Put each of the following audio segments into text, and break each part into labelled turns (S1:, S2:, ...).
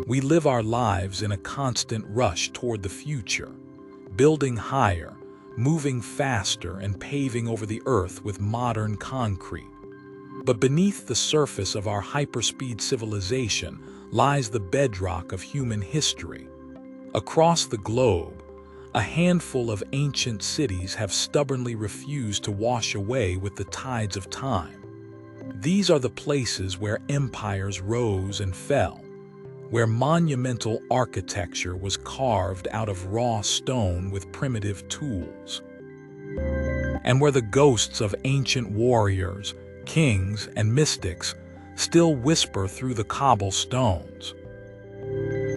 S1: We live our lives in a constant rush toward the future, building higher, moving faster, and paving over the earth with modern concrete. But beneath the surface of our hyperspeed civilization lies the bedrock of human history. Across the globe, a handful of ancient cities have stubbornly refused to wash away with the tides of time. These are the places where empires rose and fell, where monumental architecture was carved out of raw stone with primitive tools, and where the ghosts of ancient warriors, kings, and mystics still whisper through the cobblestones.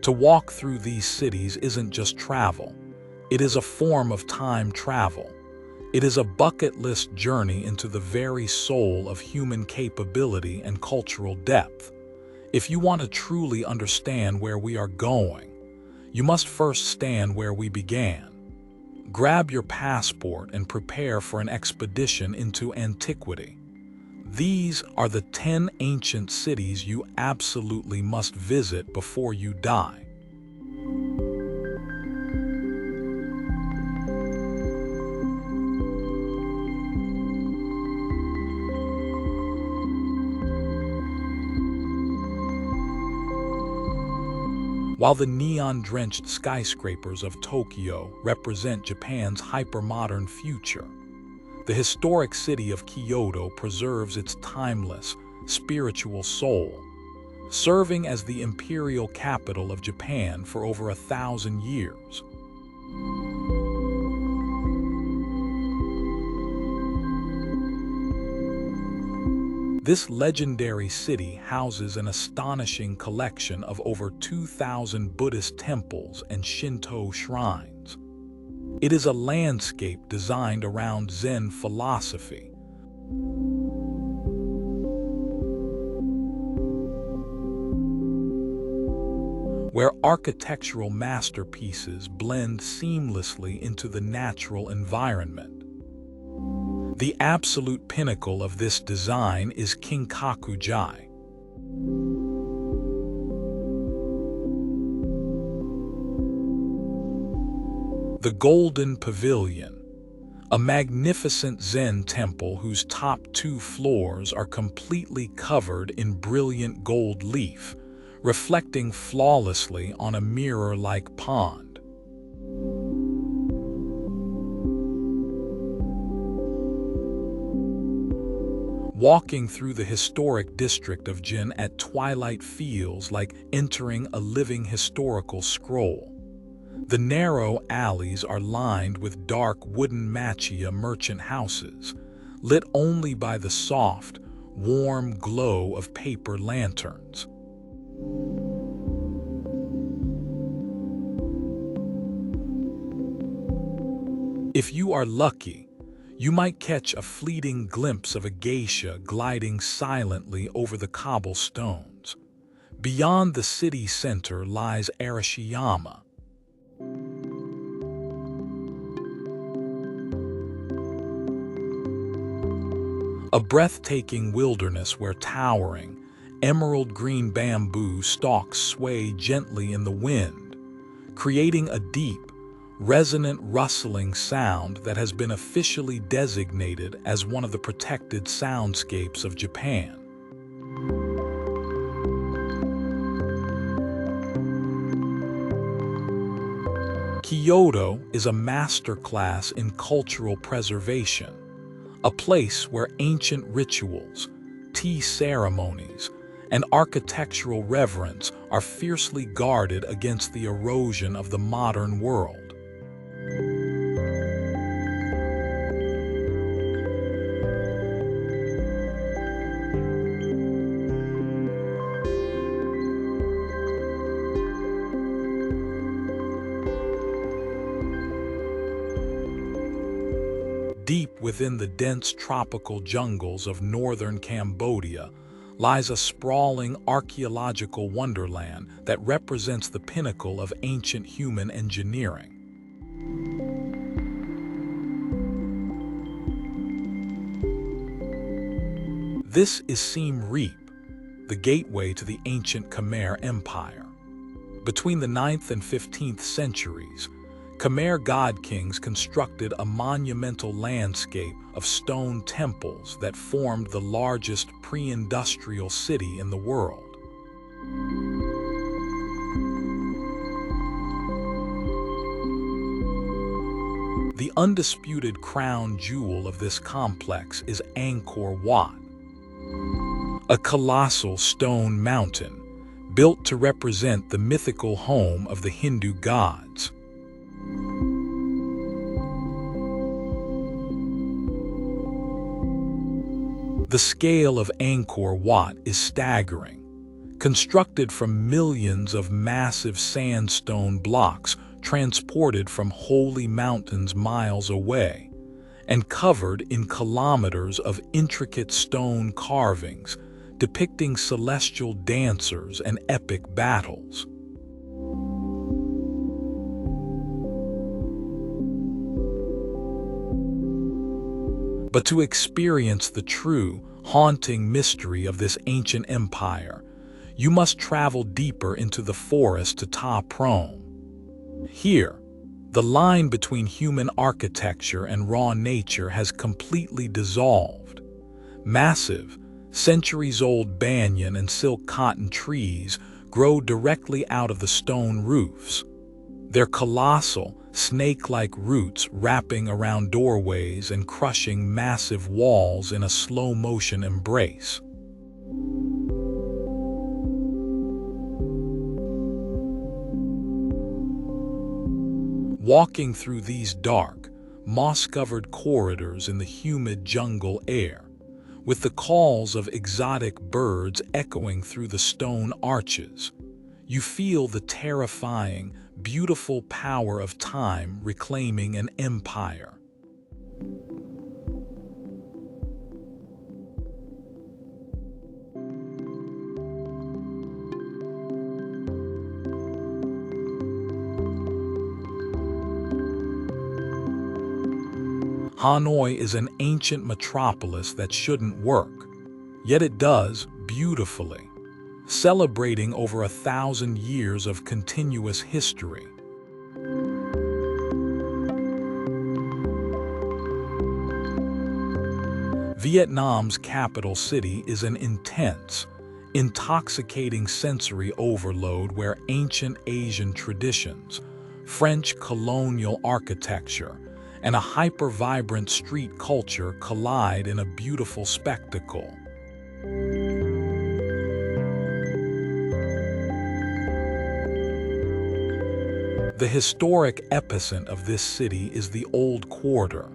S1: To walk through these cities isn't just travel. It is a form of time travel. It is a bucket list journey into the very soul of human capability and cultural depth. If you want to truly understand where we are going, you must first stand where we began. Grab your passport and prepare for an expedition into antiquity. These are the 10 ancient cities you absolutely must visit before you die. While the neon-drenched skyscrapers of Tokyo represent Japan's hypermodern future, the historic city of Kyoto preserves its timeless, spiritual soul, serving as the imperial capital of Japan for over 1,000 years. This legendary city houses an astonishing collection of over 2,000 Buddhist temples and Shinto shrines. It is a landscape designed around Zen philosophy, where architectural masterpieces blend seamlessly into the natural environment. The absolute pinnacle of this design is Kinkaku-ji, the Golden Pavilion, a magnificent Zen temple whose top 2 floors are completely covered in brilliant gold leaf, reflecting flawlessly on a mirror-like pond. Walking through the historic district of Jin at twilight feels like entering a living historical scroll. The narrow alleys are lined with dark wooden machiya merchant houses, lit only by the soft, warm glow of paper lanterns. If you are lucky, you might catch a fleeting glimpse of a geisha gliding silently over the cobblestones. Beyond the city center lies Arashiyama, a breathtaking wilderness where towering, emerald green bamboo stalks sway gently in the wind, creating a deep, resonant rustling sound that has been officially designated as one of the protected soundscapes of Japan. Kyoto is a masterclass in cultural preservation, a place where ancient rituals, tea ceremonies, and architectural reverence are fiercely guarded against the erosion of the modern world. Deep within the dense tropical jungles of northern Cambodia lies a sprawling archaeological wonderland that represents the pinnacle of ancient human engineering. This is Siem Reap, the gateway to the ancient Khmer Empire. Between the 9th and 15th centuries, Khmer god kings constructed a monumental landscape of stone temples that formed the largest pre-industrial city in the world. The undisputed crown jewel of this complex is Angkor Wat, a colossal stone mountain built to represent the mythical home of the Hindu gods. The scale of Angkor Wat is staggering. Constructed from millions of massive sandstone blocks transported from holy mountains miles away, and covered in kilometers of intricate stone carvings depicting celestial dancers and epic battles. But to experience the true, haunting mystery of this ancient empire, you must travel deeper into the forest to Ta Prohm. Here, the line between human architecture and raw nature has completely dissolved. Massive, centuries-old banyan and silk cotton trees grow directly out of the stone roofs, their colossal, snake-like roots wrapping around doorways and crushing massive walls in a slow-motion embrace. Walking through these dark, moss-covered corridors in the humid jungle air, with the calls of exotic birds echoing through the stone arches, you feel the terrifying, beautiful power of time reclaiming an empire. Hanoi is an ancient metropolis that shouldn't work, yet it does beautifully, celebrating over 1,000 years of continuous history. Vietnam's capital city is an intense, intoxicating sensory overload where ancient Asian traditions, French colonial architecture, and a hyper-vibrant street culture collide in a beautiful spectacle. The historic epicenter of this city is the Old Quarter,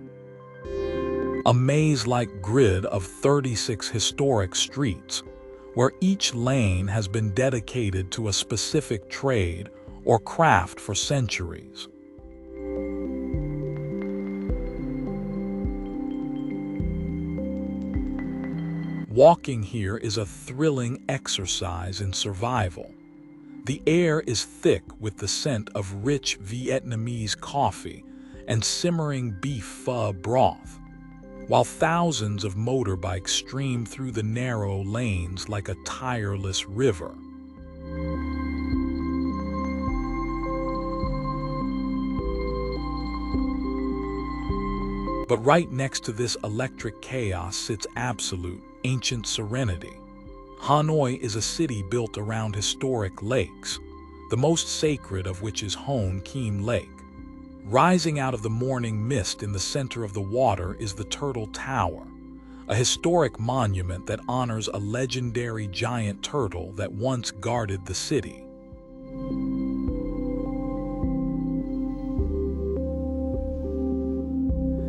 S1: a maze-like grid of 36 historic streets, where each lane has been dedicated to a specific trade or craft for centuries. Walking here is a thrilling exercise in survival. The air is thick with the scent of rich Vietnamese coffee and simmering beef pho broth, while thousands of motorbikes stream through the narrow lanes like a tireless river. But right next to this electric chaos sits absolute, ancient serenity. Hanoi is a city built around historic lakes, the most sacred of which is Hon Kim Lake. Rising out of the morning mist in the center of the water is the Turtle Tower, a historic monument that honors a legendary giant turtle that once guarded the city.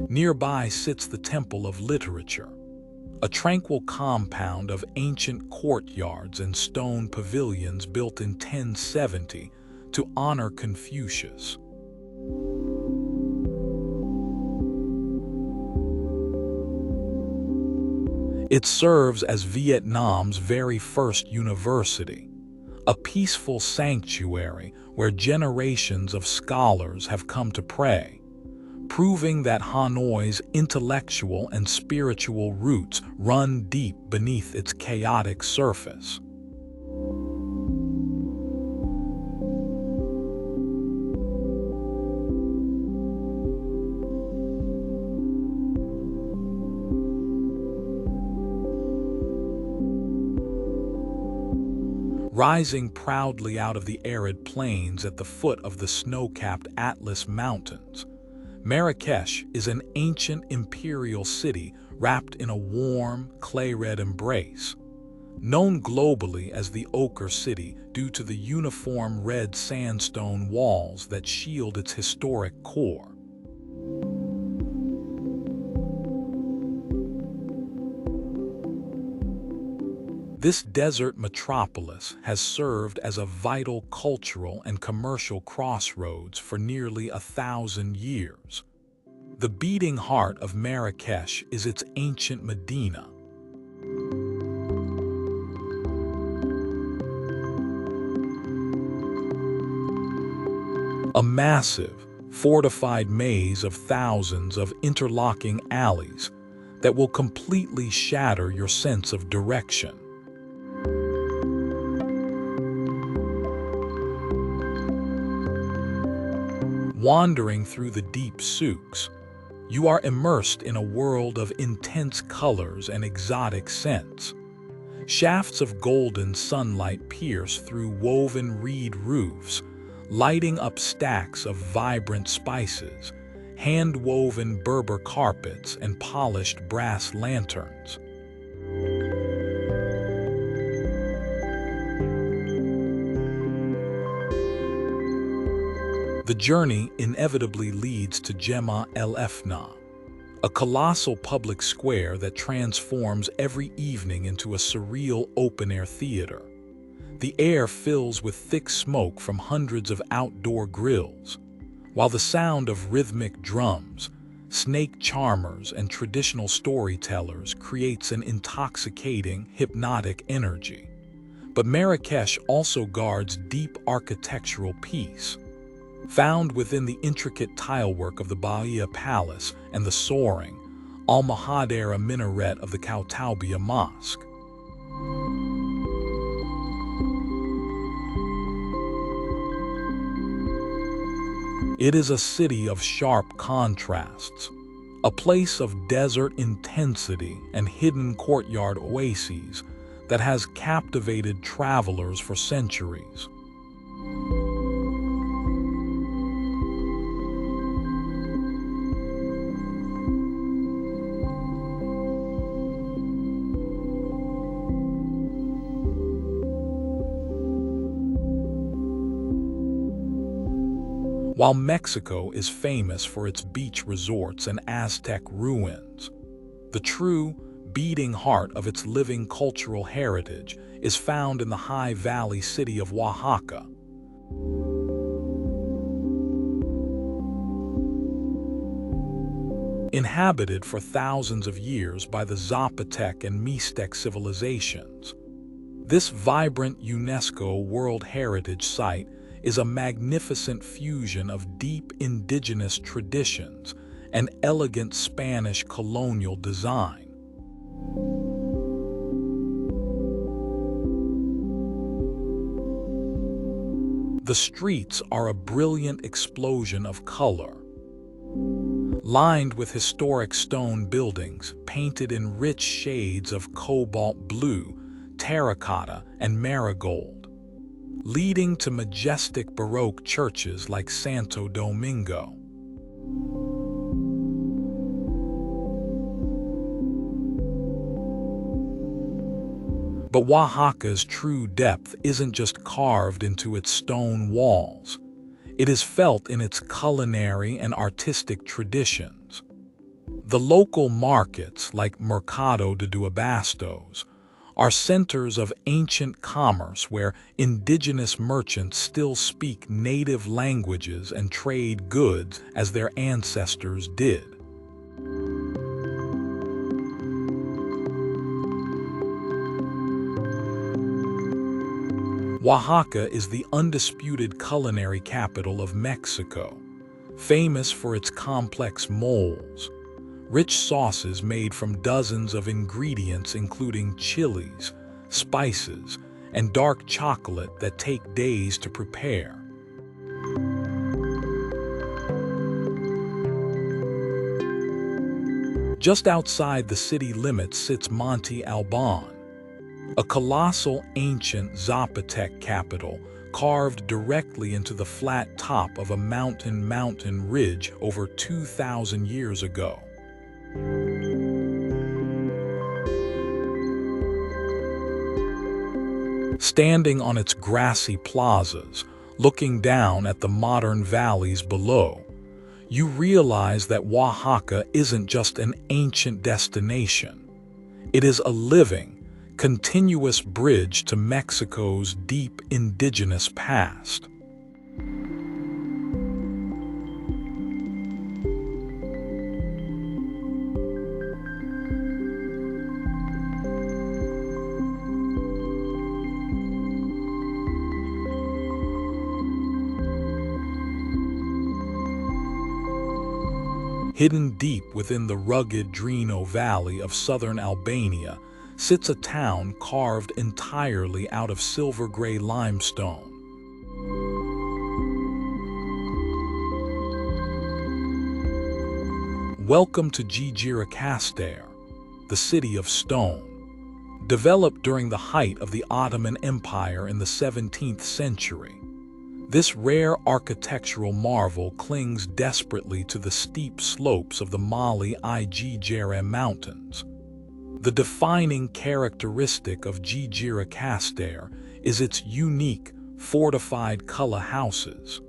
S1: Nearby sits the Temple of Literature, a tranquil compound of ancient courtyards and stone pavilions built in 1070 to honor Confucius. It serves as Vietnam's very first university, a peaceful sanctuary where generations of scholars have come to pray, proving that Hanoi's intellectual and spiritual roots run deep beneath its chaotic surface. Rising proudly out of the arid plains at the foot of the snow-capped Atlas Mountains, Marrakech is an ancient imperial city wrapped in a warm, clay-red embrace. Known globally as the Ochre City due to the uniform red sandstone walls that shield its historic core. This desert metropolis has served as a vital cultural and commercial crossroads for nearly 1,000 years. The beating heart of Marrakech is its ancient Medina. A massive, fortified maze of thousands of interlocking alleys that will completely shatter your sense of direction. Wandering through the deep souks, you are immersed in a world of intense colors and exotic scents. Shafts of golden sunlight pierce through woven reed roofs, lighting up stacks of vibrant spices, hand-woven Berber carpets, and polished brass lanterns. The journey inevitably leads to Gemma El Efna, a colossal public square that transforms every evening into a surreal open-air theater. The air fills with thick smoke from hundreds of outdoor grills, while the sound of rhythmic drums, snake charmers, and traditional storytellers creates an intoxicating, hypnotic energy. But Marrakech also guards deep architectural peace. Found within the intricate tilework of the Bahia Palace and the soaring, Almohad-era minaret of the Koutoubia Mosque. It is a city of sharp contrasts, a place of desert intensity and hidden courtyard oases that has captivated travelers for centuries. While Mexico is famous for its beach resorts and Aztec ruins, the true, beating heart of its living cultural heritage is found in the high valley city of Oaxaca. Inhabited for thousands of years by the Zapotec and Mixtec civilizations, this vibrant UNESCO World Heritage Site is a magnificent fusion of deep indigenous traditions and elegant Spanish colonial design. The streets are a brilliant explosion of color, lined with historic stone buildings painted in rich shades of cobalt blue, terracotta, and marigold, leading to majestic Baroque churches like Santo Domingo. But Oaxaca's true depth isn't just carved into its stone walls. It is felt in its culinary and artistic traditions. The local markets, like Mercado de Duabastos, are centers of ancient commerce where indigenous merchants still speak native languages and trade goods as their ancestors did. Oaxaca is the undisputed culinary capital of Mexico, famous for its complex moles, rich sauces made from dozens of ingredients including chilies, spices, and dark chocolate that take days to prepare. Just outside the city limits sits Monte Alban, A colossal ancient Zapotec capital carved directly into the flat top of a mountain ridge over 2,000 years ago. Standing on its grassy plazas, looking down at the modern valleys below, you realize that Oaxaca isn't just an ancient destination. It is a living, continuous bridge to Mexico's deep indigenous past. Hidden deep within the rugged Drino Valley of southern Albania sits a town carved entirely out of silver-gray limestone. Welcome to Gjirokastër, the city of stone. Developed during the height of the Ottoman Empire in the 17th century, this rare architectural marvel clings desperately to the steep slopes of the Mali Gjirokastër Mountains. The defining characteristic of Gjirokastër is its unique, fortified Kula houses.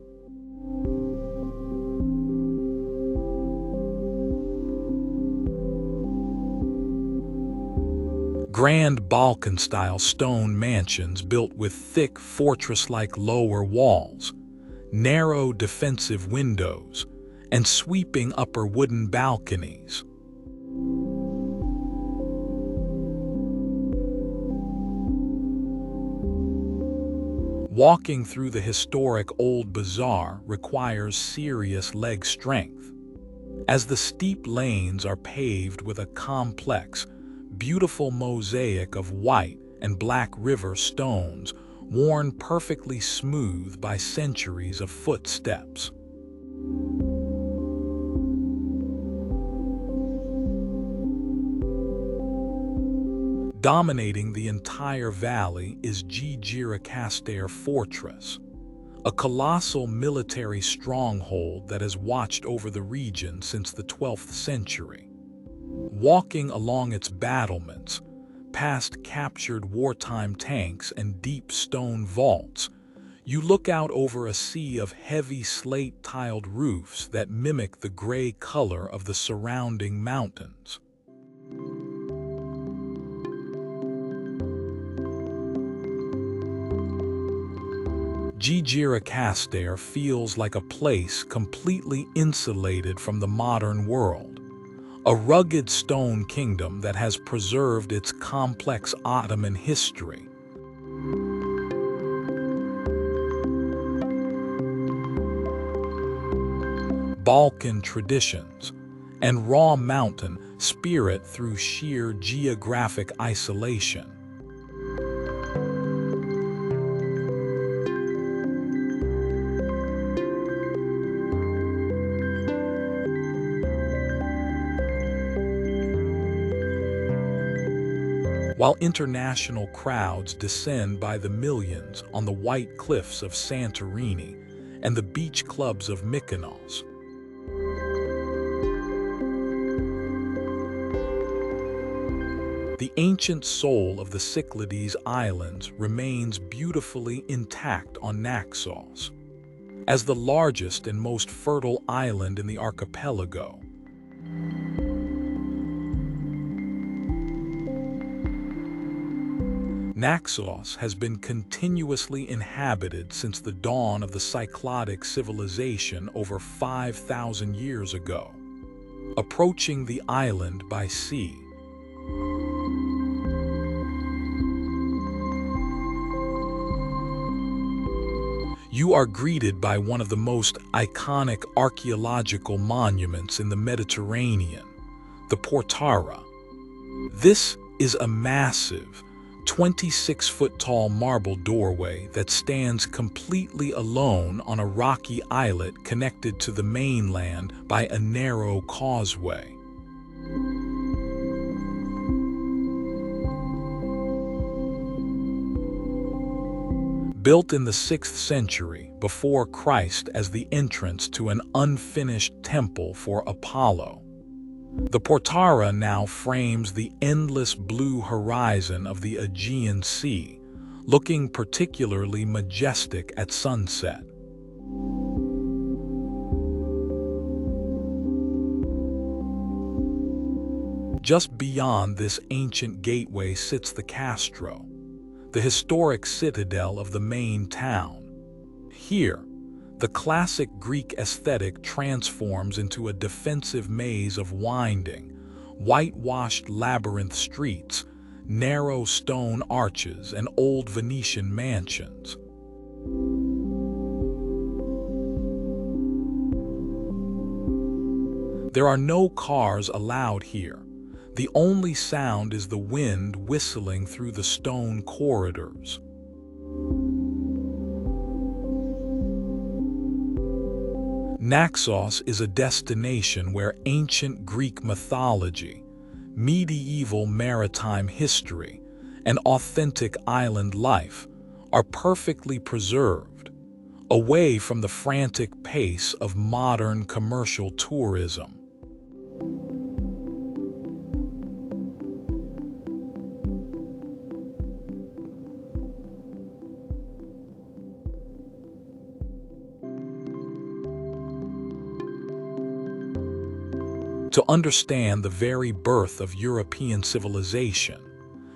S1: Grand Balkan-style stone mansions built with thick fortress-like lower walls, narrow defensive windows, and sweeping upper wooden balconies. Walking through the historic Old Bazaar requires serious leg strength, as the steep lanes are paved with a complex, beautiful mosaic of white and black river stones worn perfectly smooth by centuries of footsteps. Dominating the entire valley is Gjirokastër Fortress, a colossal military stronghold that has watched over the region since the 12th century. Walking along its battlements, past captured wartime tanks and deep stone vaults, you look out over a sea of heavy slate-tiled roofs that mimic the gray color of the surrounding mountains. Gjirokastër feels like a place completely insulated from the modern world, a rugged stone kingdom that has preserved its complex Ottoman history. Balkan traditions, and raw mountain spirit through sheer geographic isolation. While international crowds descend by the millions on the white cliffs of Santorini and the beach clubs of Mykonos. The ancient soul of the Cyclades Islands remains beautifully intact on Naxos. As the largest and most fertile island in the archipelago, Naxos has been continuously inhabited since the dawn of the Cycladic civilization over 5,000 years ago. Approaching the island by sea, you are greeted by one of the most iconic archaeological monuments in the Mediterranean, the Portara. This is a massive, 26-foot-tall marble doorway that stands completely alone on a rocky islet connected to the mainland by a narrow causeway. built in the 6th century before Christ as the entrance to an unfinished temple for Apollo. The Portara now frames the endless blue horizon of the Aegean Sea, looking particularly majestic at sunset. Just beyond this ancient gateway sits the Castro, the historic citadel of the main town. Here, the classic Greek aesthetic transforms into a defensive maze of winding, whitewashed labyrinth streets, narrow stone arches, and old Venetian mansions. There are no cars allowed here. The only sound is the wind whistling through the stone corridors. Naxos is a destination where ancient Greek mythology, medieval maritime history, and authentic island life are perfectly preserved, away from the frantic pace of modern commercial tourism. To understand the very birth of European civilization,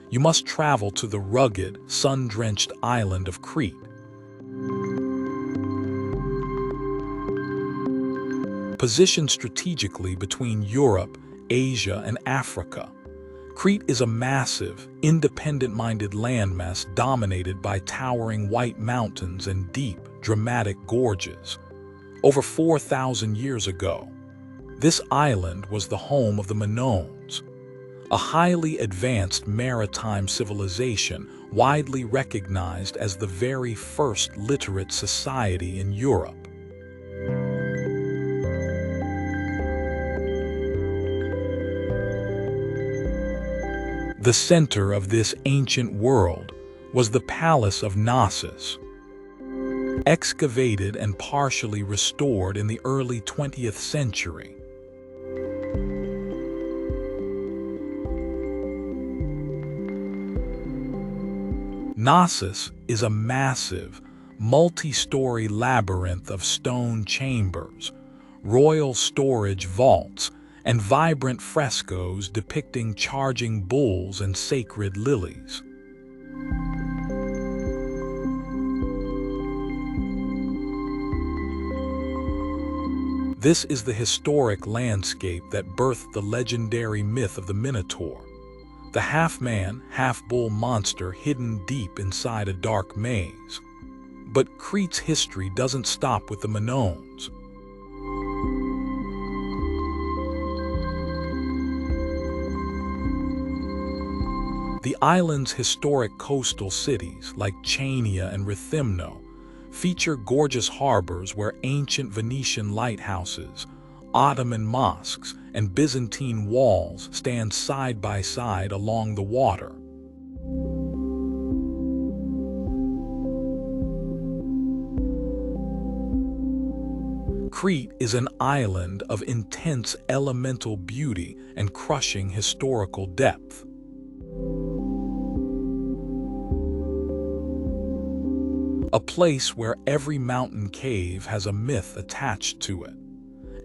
S1: you must travel to the rugged, sun-drenched island of Crete. Positioned strategically between Europe, Asia, and Africa, Crete is a massive, independent-minded landmass dominated by towering white mountains and deep, dramatic gorges. Over 4,000 years ago, this island was the home of the Minoans, a highly advanced maritime civilization widely recognized as the very first literate society in Europe. The center of this ancient world was the Palace of Naxos, excavated and partially restored in the early 20th century. Naxos is a massive, multi-story labyrinth of stone chambers, royal storage vaults, and vibrant frescoes depicting charging bulls and sacred lilies. This is the historic landscape that birthed the legendary myth of the Minotaur, the half-man, half-bull monster hidden deep inside a dark maze. But Crete's history doesn't stop with the Minoans. The island's historic coastal cities, like Chania and Rethymno, feature gorgeous harbors where ancient Venetian lighthouses, Ottoman mosques, and Byzantine walls stand side by side along the water. Crete is an island of intense elemental beauty and crushing historical depth. A place where every mountain cave has a myth attached to it,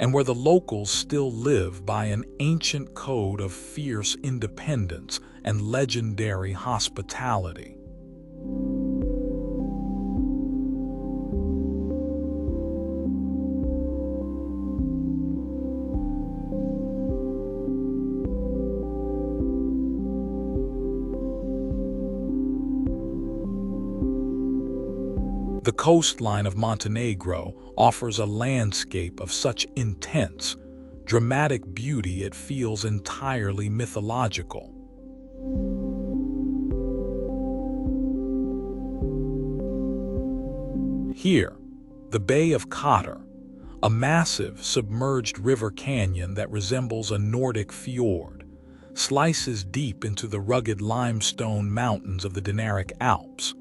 S1: and where the locals still live by an ancient code of fierce independence and legendary hospitality. The coastline of Montenegro offers a landscape of such intense, dramatic beauty it feels entirely mythological. Here, the Bay of Kotor, a massive submerged river canyon that resembles a Nordic fjord, slices deep into the rugged limestone mountains of the Dinaric Alps.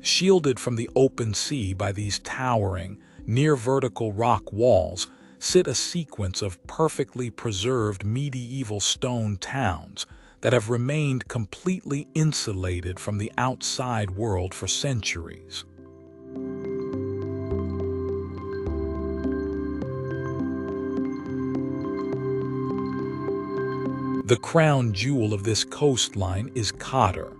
S1: Shielded from the open sea by these towering, near-vertical rock walls, sit a sequence of perfectly preserved medieval stone towns that have remained completely insulated from the outside world for centuries. The crown jewel of this coastline is Kyoto,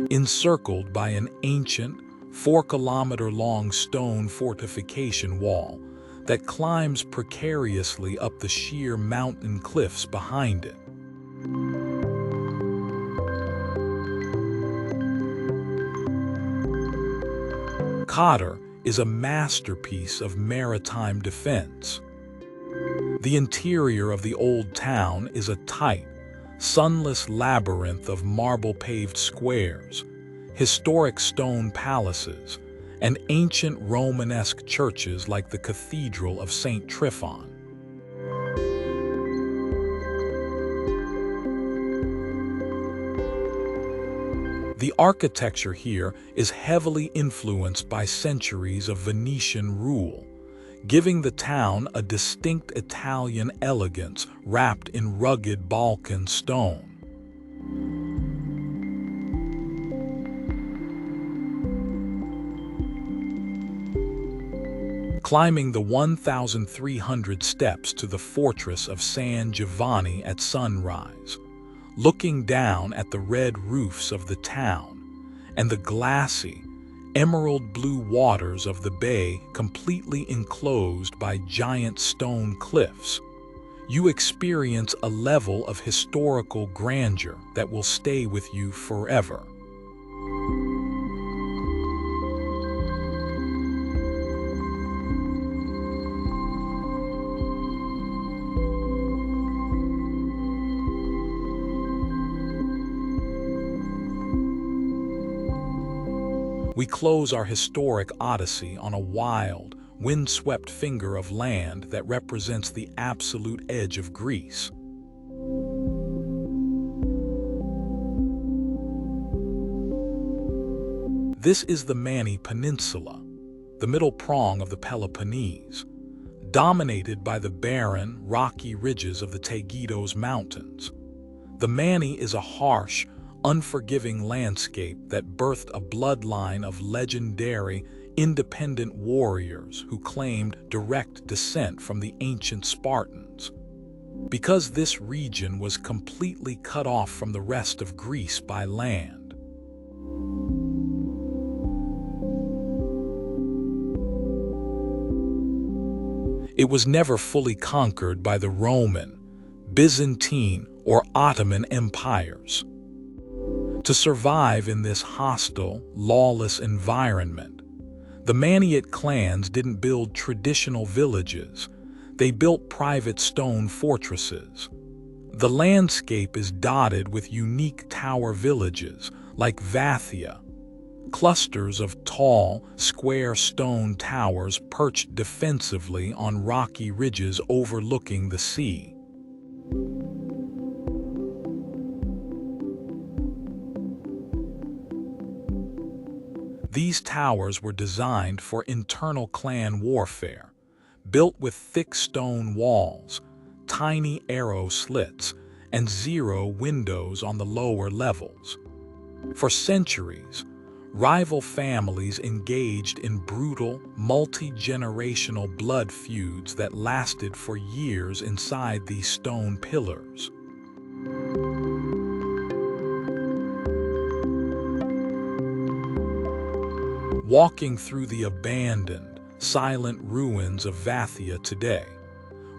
S1: encircled by an ancient, 4-kilometer-long stone fortification wall that climbs precariously up the sheer mountain cliffs behind it. Kyoto is a masterpiece of maritime defense. The interior of the old town is a tight, sunless labyrinth of marble-paved squares, historic stone palaces, and ancient Romanesque churches like the Cathedral of St. Tryphon. The architecture here is heavily influenced by centuries of Venetian rule, giving the town a distinct Italian elegance wrapped in rugged Balkan stone. Climbing the 1,300 steps to the fortress of San Giovanni at sunrise, looking down at the red roofs of the town and the glassy, emerald blue waters of the bay completely enclosed by giant stone cliffs, you experience a level of historical grandeur that will stay with you forever. We close our historic odyssey on a wild, windswept finger of land that represents the absolute edge of Greece. This is the Mani Peninsula, the middle prong of the Peloponnese, dominated by the barren, rocky ridges of the Taygetos Mountains. The Mani is a harsh, unforgiving landscape that birthed a bloodline of legendary, independent warriors who claimed direct descent from the ancient Spartans. Because this region was completely cut off from the rest of Greece by land. It was never fully conquered by the Roman, Byzantine, or Ottoman empires. To survive in this hostile, lawless environment, the Maniot clans didn't build traditional villages, they built private stone fortresses. The landscape is dotted with unique tower villages like Vathia, clusters of tall, square stone towers perched defensively on rocky ridges overlooking the sea. These towers were designed for internal clan warfare, built with thick stone walls, tiny arrow slits, and 0 windows on the lower levels. For centuries, rival families engaged in brutal, multi-generational blood feuds that lasted for years inside these stone pillars. Walking through the abandoned, silent ruins of Vathia today,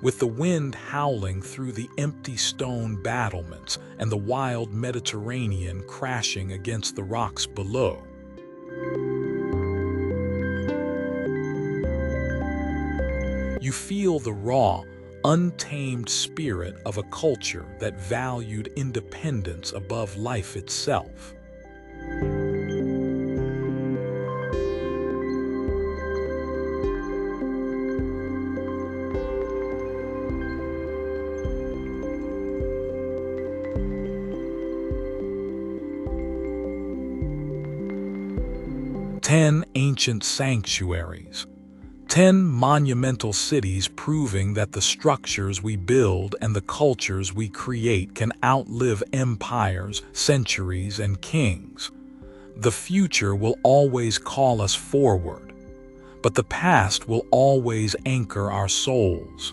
S1: with the wind howling through the empty stone battlements and the wild Mediterranean crashing against the rocks below. You feel the raw, untamed spirit of a culture that valued independence above life itself. 10 ancient sanctuaries. 10 monumental cities proving that the structures we build and the cultures we create can outlive empires, centuries, and kings. The future will always call us forward, but the past will always anchor our souls.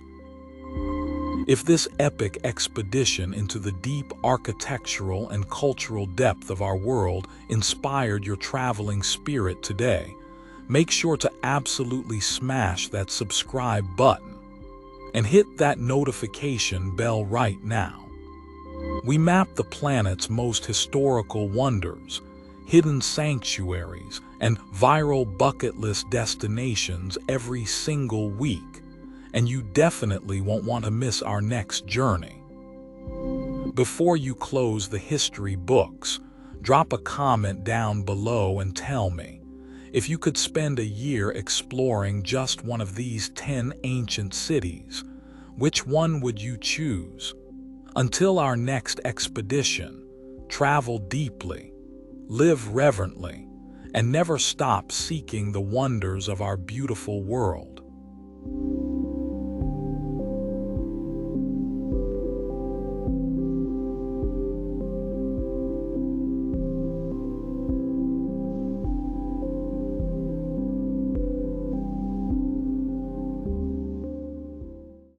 S1: If this epic expedition into the deep architectural and cultural depth of our world inspired your traveling spirit today, make sure to absolutely smash that subscribe button and hit that notification bell right now. We map the planet's most historical wonders, hidden sanctuaries, and viral bucket list destinations every single week, and you definitely won't want to miss our next journey. Before you close the history books, drop a comment down below and tell me, if you could spend a year exploring just one of these 10 ancient cities, which one would you choose? Until our next expedition, travel deeply, live reverently, and never stop seeking the wonders of our beautiful world.